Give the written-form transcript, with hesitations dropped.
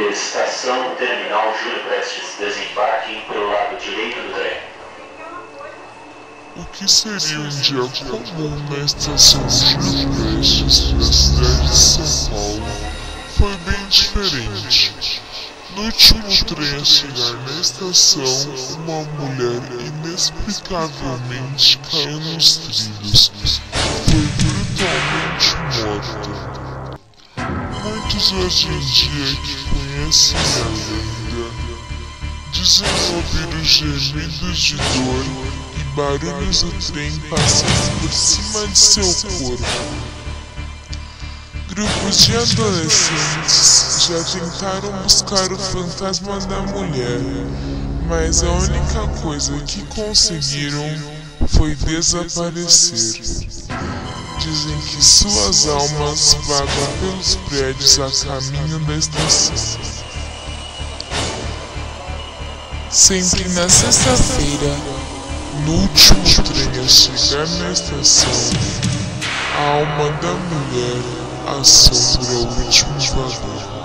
Estação Terminal Júlio Prestes. Desembarque pelo lado direito do trem. O que seria um dia comum na estação Júlio Prestes da cidade de São Paulo foi bem diferente. No último trem a chegar na estação, uma mulher inexplicavelmente caiu nos trilhos. Foi brutalmente morta. Muitos hoje em dia que conhecem a lenda dizem ouvir os gemidos de dor e barulhos do trem passando por cima de seu corpo. Grupos de adolescentes já tentaram buscar o fantasma da mulher, mas a única coisa que conseguiram foi desaparecer. Dizem que suas almas vagam pelos prédios a caminho da estação. Sempre na sexta-feira, no último trem a chegar na estação, a alma da mulher assombra o último vagão.